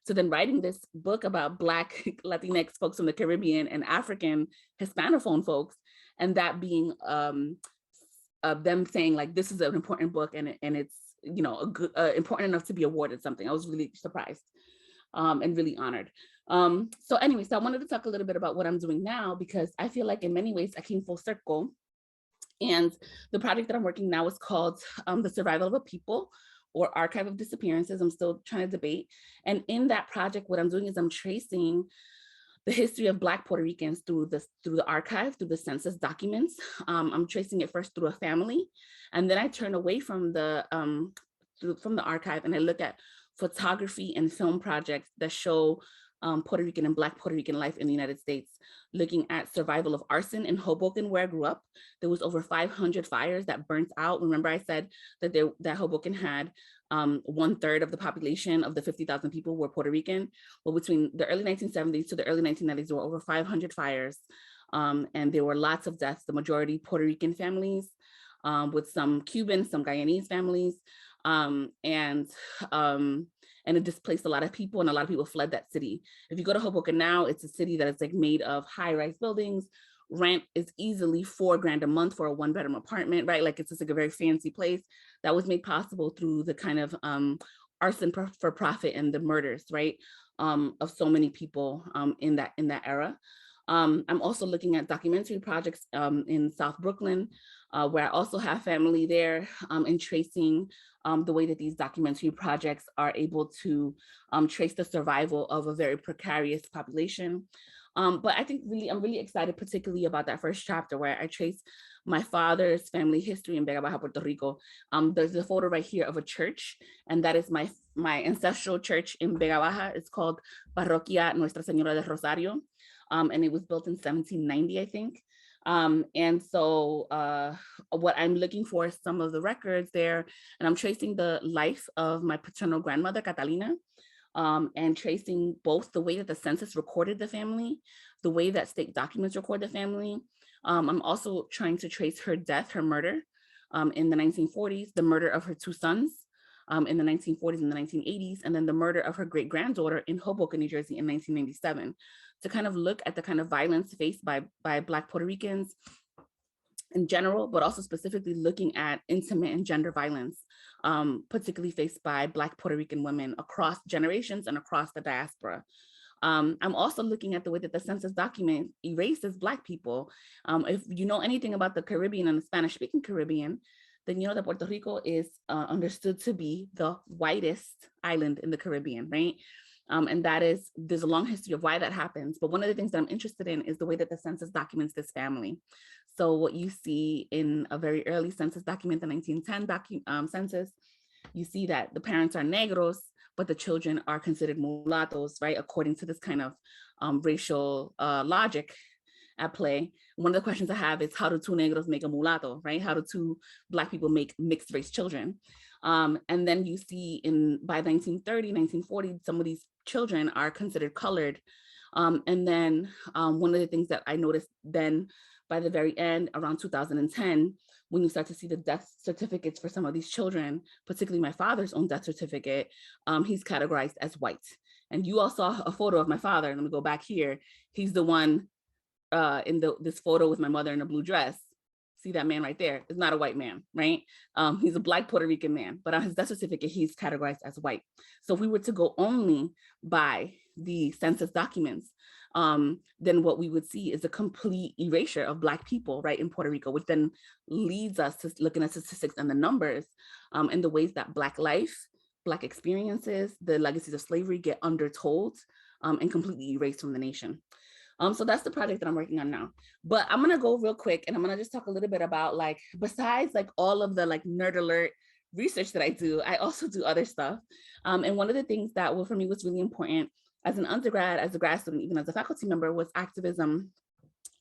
to then writing this book about Black Latinx folks from the Caribbean and African Hispanophone folks, and that being them saying like, this is an important book and it's, important enough to be awarded something. I was really surprised and really honored. So anyway, so I wanted to talk a little bit about what I'm doing now, because I feel like in many ways I came full circle. And the project that I'm working now is called The Survival of a People, or Archive of Disappearances. I'm still trying to debate. And in that project, what I'm doing is I'm tracing the history of Black Puerto Ricans through the archive, through the census documents. I'm tracing it first through a family, and then I turn away from the archive and I look at photography and film projects that show Puerto Rican and Black Puerto Rican life in the United States, looking at survival of arson in Hoboken, where I grew up. There was over 500 fires that burnt out. Remember I said that that Hoboken had 1/3 of the population of the 50,000 people were Puerto Rican. Well, between the early 1970s to the early 1990s, there were over 500 fires, and there were lots of deaths, the majority Puerto Rican families, with some Cuban, some Guyanese families, and it displaced a lot of people, and a lot of people fled that city. If you go to Hoboken now, it's a city that is like made of high-rise buildings. Rent is easily $4,000 a month for a 1-bedroom apartment, right? Like it's just like a very fancy place that was made possible through the kind of arson for profit and the murders, right? Of so many people in that era. I'm also looking at documentary projects in South Brooklyn, where I also have family there, and tracing the way that these documentary projects are able to trace the survival of a very precarious population. But I think I'm really excited particularly about that first chapter, where I trace my father's family history in Vega Baja, Puerto Rico. There's a photo right here of a church, and that is my ancestral church in Vega Baja. It's called Parroquia Nuestra Señora de Rosario, and it was built in 1790, I think. And so what I'm looking for is some of the records there, and I'm tracing the life of my paternal grandmother, Catalina, and tracing both the way that the census recorded the family, the way that state documents record the family. I'm also trying to trace her death, her murder in the 1940s, the murder of her 2 sons in the 1940s and the 1980s, and then the murder of her great-granddaughter in Hoboken, New Jersey in 1997, to kind of look at the kind of violence faced by Black Puerto Ricans in general, but also specifically looking at intimate and gender violence, particularly faced by Black Puerto Rican women across generations and across the diaspora. I'm also looking at the way that the census document erases Black people. If you know anything about the Caribbean and the Spanish-speaking Caribbean, then you know that Puerto Rico is understood to be the whitest island in the Caribbean, right? And there's a long history of why that happens. But one of the things that I'm interested in is the way that the census documents this family. So what you see in a very early census document, the 1910 census, you see that the parents are negros, but the children are considered mulattoes, right? According to this kind of racial logic at play. One of the questions I have is, how do 2 negros make a mulatto, right? How do 2 Black people make mixed race children? And then you see by 1930, 1940, some of these children are considered colored. And then one of the things that I noticed then by the very end, around 2010, when you start to see the death certificates for some of these children, particularly my father's own death certificate, he's categorized as white. And you all saw a photo of my father. Let me go back here. He's the one in this photo with my mother in a blue dress. See that man right there? It's not a white man, right? He's a Black Puerto Rican man, but on his death certificate, he's categorized as white. So if we were to go only by the census documents, then what we would see is a complete erasure of Black people, right, in Puerto Rico, which then leads us to looking at statistics and the numbers and the ways that Black life, Black experiences, the legacies of slavery get undertold and completely erased from the nation. So that's the project that I'm working on now. But I'm gonna go real quick and I'm gonna just talk a little bit about like, besides like all of the like nerd alert research that I do, I also do other stuff. And one of the things that for me was really important as an undergrad, as a grad student, even as a faculty member, was activism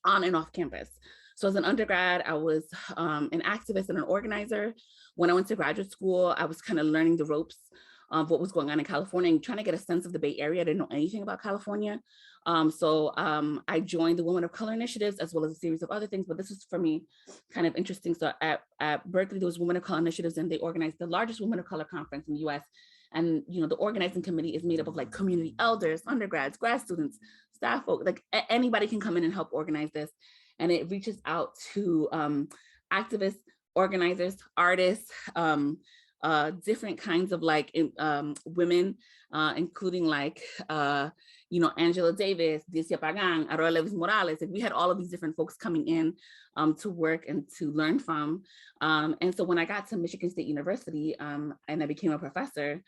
on and off campus. So as an undergrad, I was an activist and an organizer. When I went to graduate school, I was kind of learning the ropes of what was going on in California and trying to get a sense of the Bay Area. I didn't know anything about California. I joined the Women of Color initiatives as well as a series of other things, but this was for me kind of interesting. So at Berkeley, there was Women of Color initiatives and they organized the largest Women of Color conference in the US. And the organizing committee is made up of like community elders, undergrads, grad students, staff folk, like anybody can come in and help organize this. And it reaches out to activists, organizers, artists, different kinds of like women, including like, Angela Davis, Dicia Pagan, Afrolabix Morales. Like we had all of these different folks coming in to work and to learn from. And so when I got to Michigan State University and I became a professor,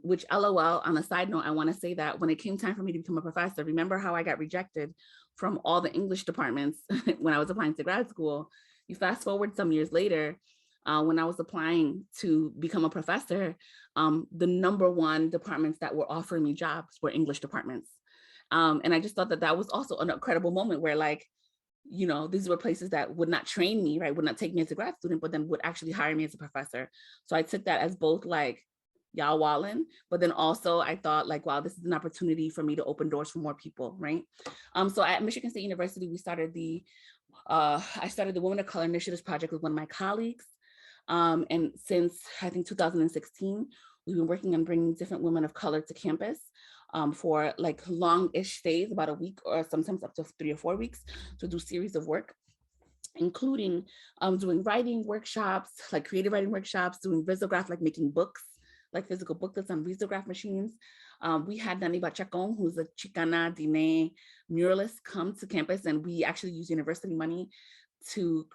which LOL, on a side note, I want to say that when it came time for me to become a professor, remember how I got rejected from all the English departments when I was applying to grad school? You fast forward some years later, when I was applying to become a professor, the #1 departments that were offering me jobs were English departments. And I just thought that that was also an incredible moment where like, these were places that would not train me, right? Would not take me as a grad student, but then would actually hire me as a professor. So I took that as both like, y'all wallin, but then also I thought like, wow, this is an opportunity for me to open doors for more people, right? So at Michigan State University, I started the Women of Color Initiatives Project with one of my colleagues. And since I think 2016, we've been working on bringing different women of color to campus for like long-ish stays, about a week or sometimes up to 3 or 4 weeks, to do series of work, including doing writing workshops, like creative writing workshops, doing visograph, like making books, like physical booklets on visograph machines. We had Nani Bachacon, who's a Chicana Diné muralist, come to campus, and we actually used university money to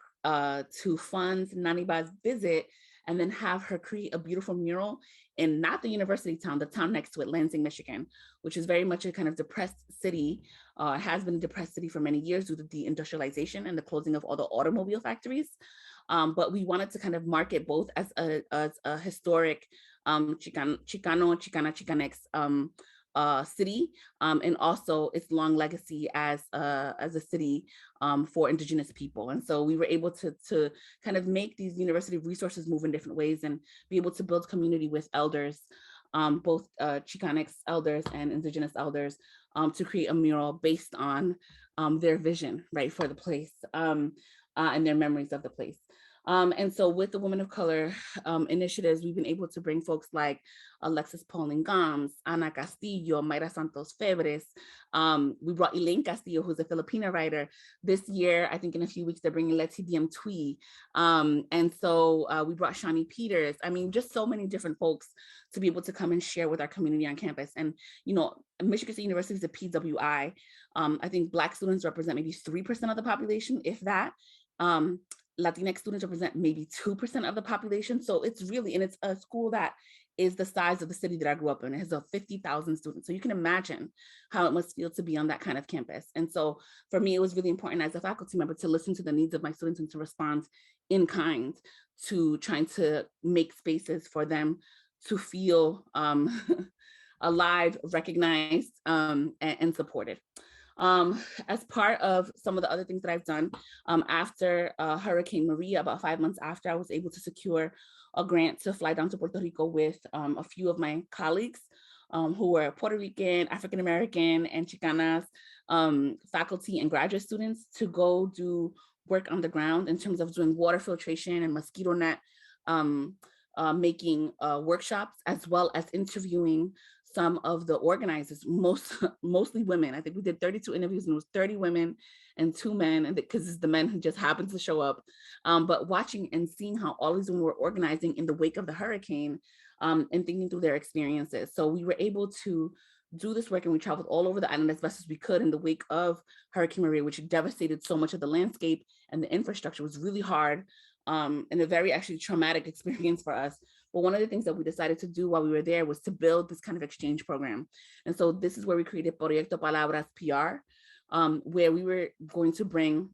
fund Naniba's visit and then have her create a beautiful mural in not the university town, the town next to it, Lansing, Michigan, which is very much a kind of depressed city, has been a depressed city for many years due to deindustrialization and the closing of all the automobile factories. But we wanted to kind of mark it both as a historic Chicanx city, and also its long legacy as a city for Indigenous people. And so we were able to kind of make these university resources move in different ways and be able to build community with elders, both Chicanx elders and Indigenous elders, to create a mural based on their vision, right, for the place and their memories of the place. And so with the Women of Color initiatives, we've been able to bring folks like Alexis Pauline Gomes, Ana Castillo, Mayra Santos Febres. We brought Elaine Castillo, who's a Filipina writer. This year, I think in a few weeks, they're bringing Letty Diem Twee. And so we brought Shani Peters. I mean, just so many different folks to be able to come and share with our community on campus. And, Michigan State University is a PWI. I think Black students represent maybe 3% of the population, if that. Latinx students represent maybe 2% of the population. So it's really, and it's a school that is the size of the city that I grew up in. It has 50,000 students. So you can imagine how it must feel to be on that kind of campus. And so for me, it was really important as a faculty member to listen to the needs of my students and to respond in kind to trying to make spaces for them to feel alive, recognized, and supported. As part of some of the other things that I've done, after Hurricane Maria, about 5 months after, I was able to secure a grant to fly down to Puerto Rico with a few of my colleagues who were Puerto Rican, African-American, and Chicanas faculty and graduate students to go do work on the ground in terms of doing water filtration and mosquito net making workshops, as well as interviewing some of the organizers, mostly women. I think we did 32 interviews and it was 30 women and 2 men, and because it's the men who just happened to show up. But watching and seeing how all these women were organizing in the wake of the hurricane and thinking through their experiences. So we were able to do this work and we traveled all over the island as best as we could in the wake of Hurricane Maria, which devastated so much of the landscape, and the infrastructure was really hard and a very actually traumatic experience for us. But one of the things that we decided to do while we were there was to build this kind of exchange program. And so this is where we created Proyecto Palabras PR, where we were going to bring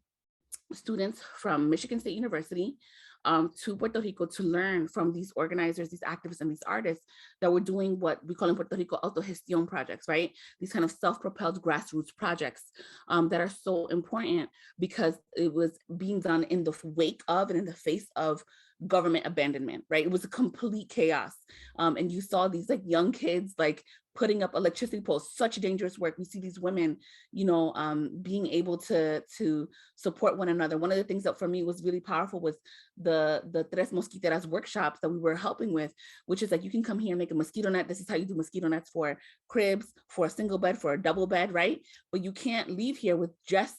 students from Michigan State University to Puerto Rico to learn from these organizers, these activists, and these artists that were doing what we call in Puerto Rico autogestión projects, right? These kind of self-propelled grassroots projects that are so important because it was being done in the wake of and in the face of government abandonment, right? It was a complete chaos. And you saw these like young kids like putting up electricity poles, such dangerous work. We see these women, you know, being able to support one another. One of the things that for me was really powerful was the Tres Mosquiteras workshops that we were helping with, which is like, you can come here and make a mosquito net. This is how you do mosquito nets for cribs, for a single bed, for a double bed, right? But you can't leave here with just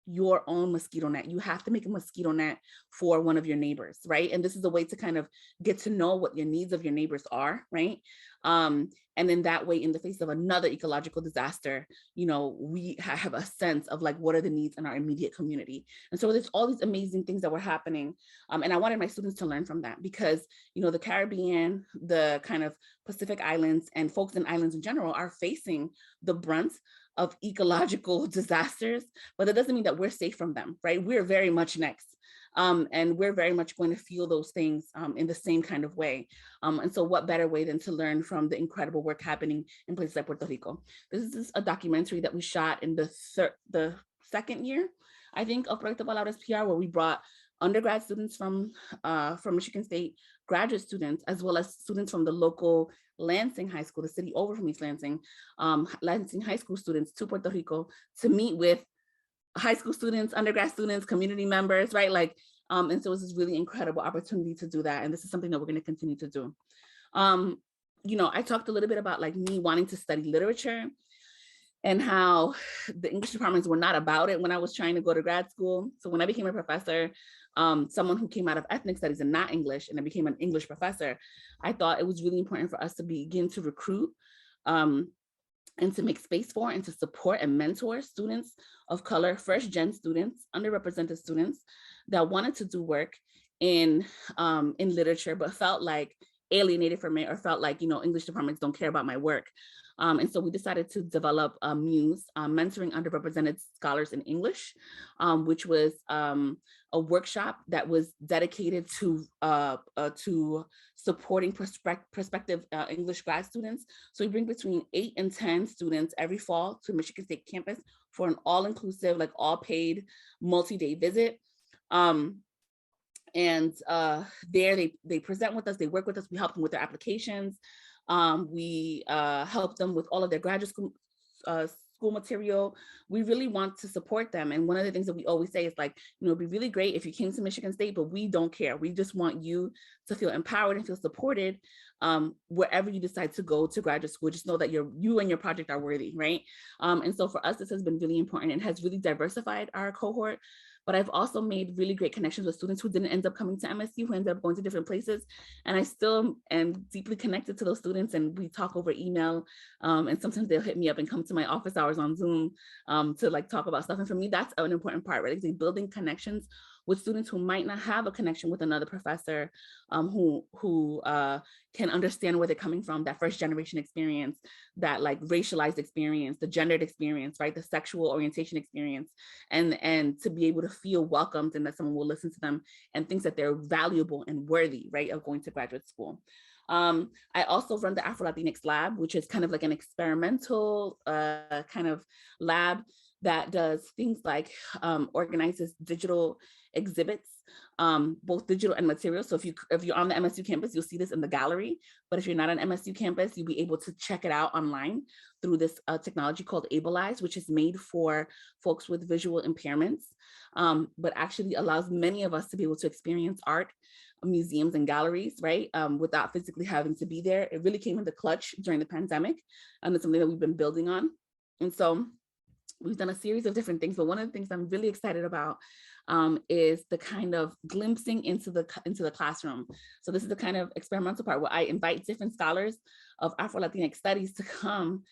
your own mosquito net. You have to make a mosquito net for one of your neighbors, right? And this is a way to kind of get to know what your needs of your neighbors are, right? And then that way, in the face of another ecological disaster, you know, we have a sense of like, what are the needs in our immediate community? And so there's all these amazing things that were happening. And I wanted my students to learn from that because, you know, the Caribbean, the kind of Pacific Islands and folks in islands in general are facing the brunt of ecological disasters, but that doesn't mean that we're safe from them, right? We're very much next. And we're very much going to feel those things in the same kind of way. And so what better way than to learn from the incredible work happening in places like Puerto Rico. This is a documentary that we shot in the second year, I think, of Proyecto Palabras PR, where we brought undergrad students from Michigan State, graduate students, as well as students from the local Lansing High School, the city over from East Lansing, Lansing High School students to Puerto Rico to meet with high school students, undergrad students, community members, right? Like, and so it was this really incredible opportunity to do that. And this is something that we're going to continue to do. You know, I talked a little bit about like me wanting to study literature and how the English departments were not about it when I was trying to go to grad school. So when I became a professor, someone who came out of ethnic studies and not English, and I became an English professor, I thought it was really important for us to begin to recruit and to make space for and to support and mentor students of color, first gen students, underrepresented students that wanted to do work in literature, but felt like alienated from it or felt like, you know, English departments don't care about my work. And so we decided to develop Muse, mentoring underrepresented scholars in English, which was a workshop that was dedicated to supporting prospective English grad students. So we bring between 8 and 10 students every fall to Michigan State campus for an all-inclusive, like all-paid, multi-day visit. And there they present with us, they work with us, we help them with their applications. We help them with all of their graduate school material. We really want to support them. And one of the things that we always say is like, you know, it'd be really great if you came to Michigan State, but we don't care. We just want you to feel empowered and feel supported wherever you decide to go to graduate school. Just know that you and your project are worthy, right? And so for us, this has been really important and has really diversified our cohort. But I've also made really great connections with students who didn't end up coming to MSU, who ended up going to different places. And I still am deeply connected to those students, and we talk over email. And sometimes they'll hit me up and come to my office hours on Zoom to like talk about stuff. And for me, that's an important part, right? Like building connections with students who might not have a connection with another professor, who can understand where they're coming from, that first generation experience, that like racialized experience, the gendered experience, right? The sexual orientation experience, and to be able to feel welcomed and that someone will listen to them and thinks that they're valuable and worthy, right, of going to graduate school. I also run the Afrolabix Lab, which is kind of like an experimental kind of lab that does things like organizes digital exhibits, both digital and material. So if you're on the MSU campus, you'll see this in the gallery. But if you're not on MSU campus, you'll be able to check it out online through this technology called Ableize, which is made for folks with visual impairments, but actually allows many of us to be able to experience art, museums and galleries, right, without physically having to be there. It really came into clutch during the pandemic, and it's something that we've been building on. And so we've done a series of different things, but one of the things I'm really excited about is the kind of glimpsing into the classroom. So this is the kind of experimental part where I invite different scholars of Afro-Latinx studies to come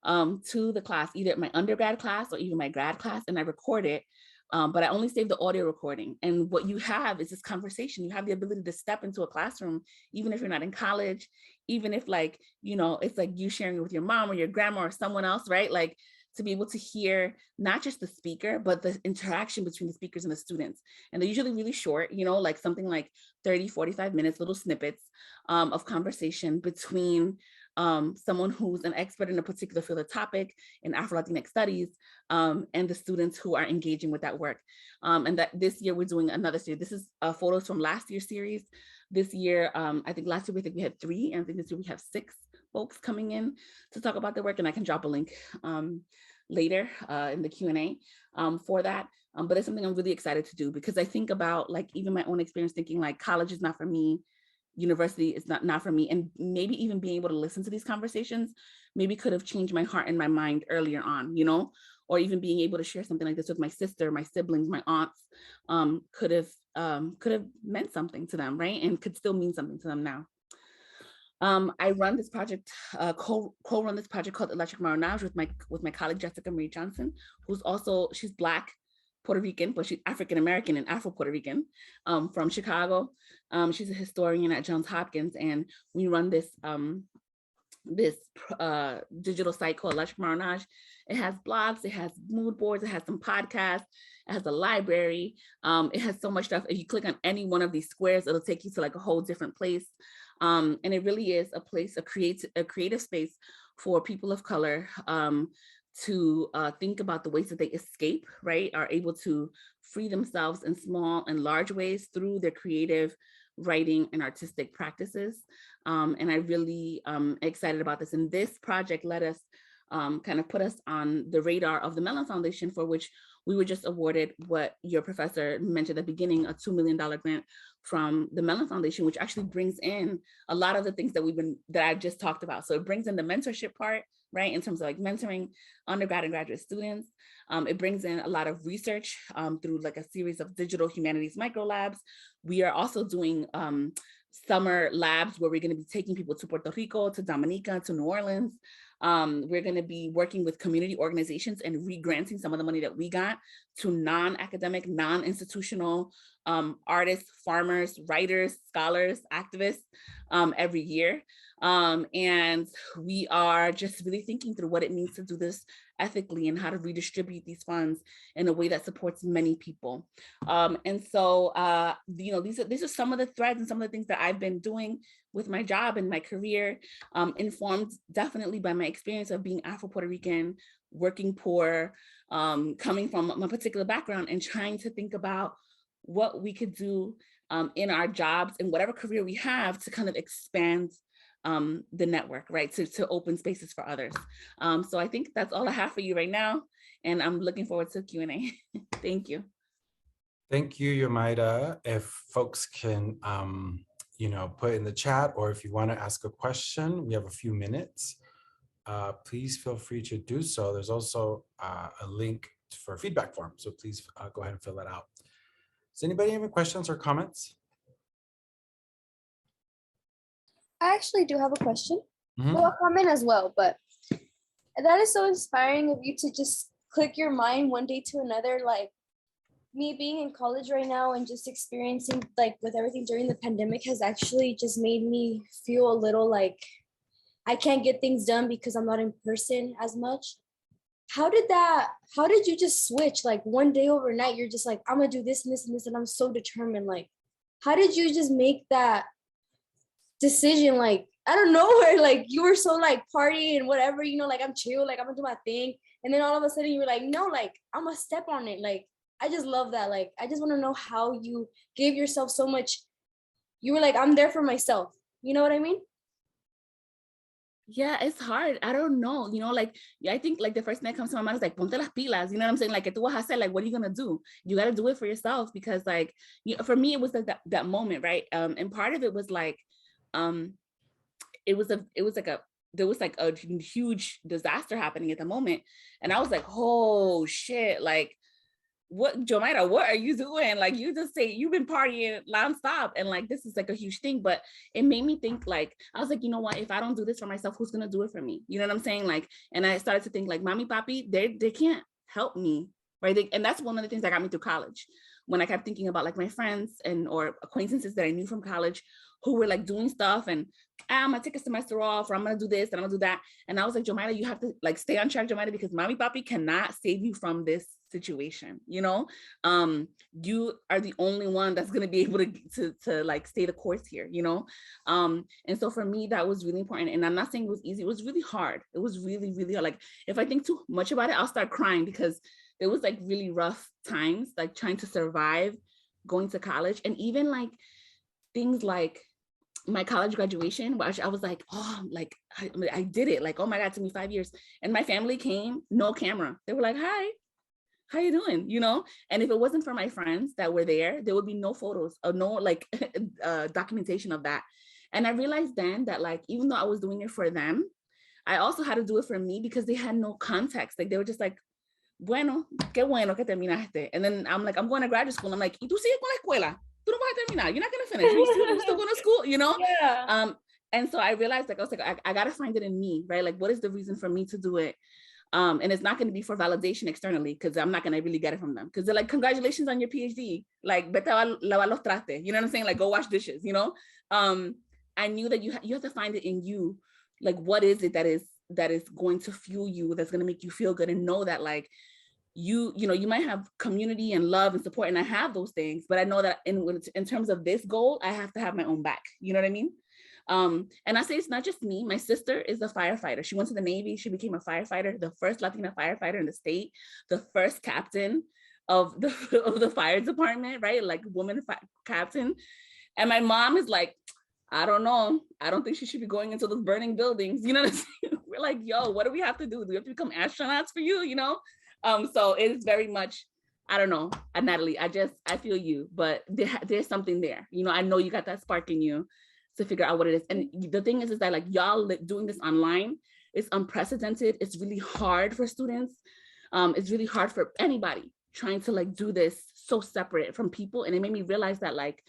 to the class, either my undergrad class or even my grad class, and I record it. But I only save the audio recording. And what you have is this conversation. You have the ability to step into a classroom, even if you're not in college, even if like, you know, it's like you sharing it with your mom or your grandma or someone else, right? Like to be able to hear not just the speaker, but the interaction between the speakers and the students. And they're usually really short, you know, like something like 30, 45 minutes, little snippets of conversation between someone who's an expert in a particular field of topic in Afro-Latinx studies, and the students who are engaging with that work. And that this year we're doing another series. This is photos from last year's series. This year, I think last year we had 3, and I think this year we have 6 folks coming in to talk about their work, and I can drop a link later in the Q&A for that. But it's something I'm really excited to do, because I think about like even my own experience thinking like college is not for me, university is not for me, and maybe even being able to listen to these conversations maybe could have changed my heart and my mind earlier on, you know, or even being able to share something like this with my sister, my siblings, my aunts, could have meant something to them, right? And could still mean something to them now. I run this project, co-run this project called Electric Marinage with my colleague Jessica Marie Johnson, who's also, she's Black, Puerto Rican, but she's African American and Afro Puerto Rican, from Chicago. She's a historian at Johns Hopkins, and we run this digital site called Electric Marinage. It has blogs, it has mood boards, it has some podcasts, it has a library. It has so much stuff. If you click on any one of these squares, it'll take you to like a whole different place. And it really is a place, a creative space for people of color to think about the ways that they escape, right? Are able to free themselves in small and large ways through their creative writing and artistic practices. And I really am excited about this. And this project let us kind of put us on the radar of the Mellon Foundation, for which we were just awarded what your professor mentioned at the beginning, a $2 million grant from the Mellon Foundation, which actually brings in a lot of the things that I just talked about. So it brings in the mentorship part, right? In terms of like mentoring undergrad and graduate students. It brings in a lot of research through like a series of digital humanities micro labs. We are also doing summer labs where we're going to be taking people to Puerto Rico, to Dominica, to New Orleans. We're going to be working with community organizations and re-granting some of the money that we got to non-academic, non-institutional artists, farmers, writers, scholars, activists every year. And we are just really thinking through what it means to do this ethically and how to redistribute these funds in a way that supports many people. And so, you know, these are some of the threads and some of the things that I've been doing with my job and my career, informed definitely by my experience of being Afro-Puerto Rican, working poor, coming from a particular background, and trying to think about what we could do in our jobs and whatever career we have to kind of expand the network, right? To open spaces for others. So I think that's all I have for you right now. And I'm looking forward to Q&A. Thank you. Thank you, Yomaira. If folks can, you know, put in the chat, or if you want to ask a question, we have a few minutes. Please feel free to do so. There's also a link for a feedback form. So please go ahead and fill that out. Does anybody have any questions or comments? I actually do have a question. Mm-hmm. Well, a comment as well, but that is so inspiring of you to just click your mind one day to another. Like me being in college right now and just experiencing like with everything during the pandemic has actually just made me feel a little like I can't get things done because I'm not in person as much. How did you just switch like one day overnight? You're just like, I'm gonna do this and this and this, and I'm so determined. Like, how did you just make that decision? Like, I don't know, where like you were so like party and whatever, you know, like I'm chill, like I'm gonna do my thing. And then all of a sudden you were like, no, like I'm gonna step on it. Like, I just love that. Like, I just want to know how you gave yourself so much. You were like, I'm there for myself. You know what I mean? Yeah, it's hard. I don't know. You know, like, yeah, I think like the first thing that comes to my mind is like, ponte las pilas. You know what I'm saying? Like, tú vas a hacer, like, what are you going to do? You got to do it for yourself, because like, you know, for me, it was like that moment, right? And part of it was like, there was like a huge disaster happening at the moment. And I was like, oh shit, like, what, Yomaira, what are you doing? Like, you just say you've been partying nonstop, and like this is like a huge thing. But it made me think, like, I was like, you know what, if I don't do this for myself, who's gonna do it for me? You know what I'm saying? Like, and I started to think like, mommy, papi, they can't help me right? And that's one of the things that got me through college. When I kept thinking about like my friends or acquaintances that I knew from college who were like doing stuff and I'm gonna take a semester off, or I'm gonna do this and I'm gonna do that. And I was like, Yomaira, you have to like stay on track, Yomaira, because mommy papi cannot save you from this situation. You are the only one that's gonna be able to like stay the course here, and so for me that was really important. And I'm not saying it was easy, it was really hard. It was really, really hard. Like if I think too much about it, I'll start crying, because there was like really rough times, like trying to survive going to college. And even like things like my college graduation, which I was like, oh, like I did it. Like, oh my God, it took me 5 years. And my family came, no camera. They were like, hi, how you doing? And if it wasn't for my friends that were there would be no photos or no like documentation of that. And I realized then that like, even though I was doing it for them, I also had to do it for me, because they had no context. Like they were just like, bueno, qué bueno que terminaste. And then I'm like, I'm going to graduate school. I'm like, ¿y tú sigues con la escuela? Tú no vas a terminar. You're not going to finish. You're still going to school, Yeah. And so I realized, like, I was like, I got to find it in me, right? Like, what is the reason for me to do it? And it's not going to be for validation externally, because I'm not going to really get it from them. Because they're like, congratulations on your PhD. Like, vete a lavar los trastes. You know what I'm saying? Like, go wash dishes, I knew that you have to find it in you. Like, what is it that is going to fuel you, that's going to make you feel good, and know that like, you might have community and love and support, and I have those things, but I know that in terms of this goal, I have to have my own back. You know what I mean? And I say it's not just me. My sister is a firefighter. She went to the Navy. She became a firefighter, the first Latina firefighter in the state, the first captain of the fire department, right? Like woman captain. And my mom is like, I don't know. I don't think she should be going into those burning buildings. You know what I'm saying? We're like, yo, what do we have to do? Do we have to become astronauts for you? So it's very much, I don't know, Natalie, I feel you, but there's something there. I know you got that spark in you to figure out what it is. And the thing is that like y'all doing this online, it's unprecedented. It's really hard for students. It's really hard for anybody trying to like do this so separate from people. And it made me realize that like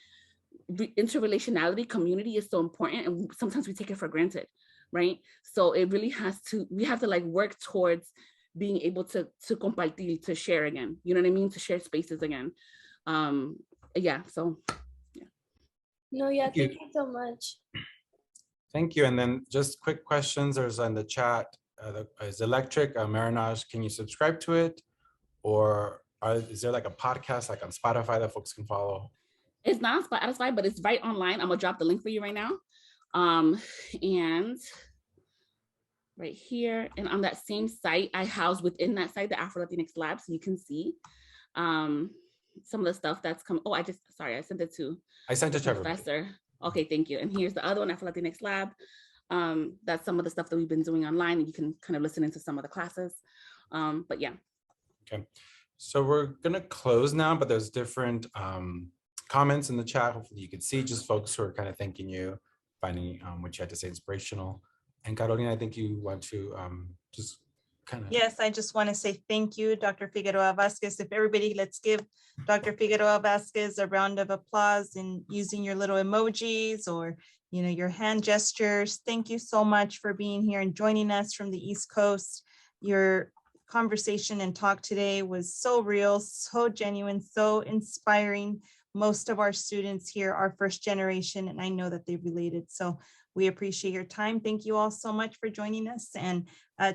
interrelationality, community is so important. And sometimes we take it for granted, right? So it really we have to like work towards being able to compartir, to share again, you know what I mean? To share spaces again. Yeah, so, yeah. No, yeah, thank you so much. Thank you. And then just quick questions, there's on the chat, is Electric, Marinage, can you subscribe to it? Or is there like a podcast like on Spotify that folks can follow? It's not on Spotify, but it's right online. I'm gonna drop the link for you right now. And right here, and on that same site, I house within that site the Afrolabix Lab, so you can see some of the stuff that's come. Oh, I sent it to. I sent it to Professor. Okay, thank you. And here's the other one, Afrolabix Lab. That's some of the stuff that we've been doing online, and you can kind of listen into some of the classes. But yeah. Okay. So we're gonna close now, but there's different comments in the chat. Hopefully you can see just folks who are kind of thanking you, finding what you had to say inspirational. And Carolina, I think you want to just kind of. Yes, I just want to say thank you, Dr. Figueroa Vasquez. If everybody, let's give Dr. Figueroa Vasquez a round of applause and using your little emojis or, your hand gestures. Thank you so much for being here and joining us from the East Coast. Your conversation and talk today was so real, so genuine, so inspiring. Most of our students here are first generation, and I know that they related. So we appreciate your time. Thank you all so much for joining us, and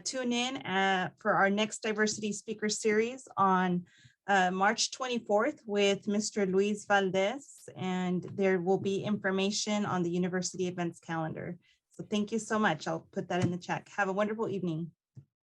tune in for our next diversity speaker series on March 24th with Mr. Luis Valdez, and there will be information on the university events calendar. So thank you so much. I'll put that in the chat. Have a wonderful evening.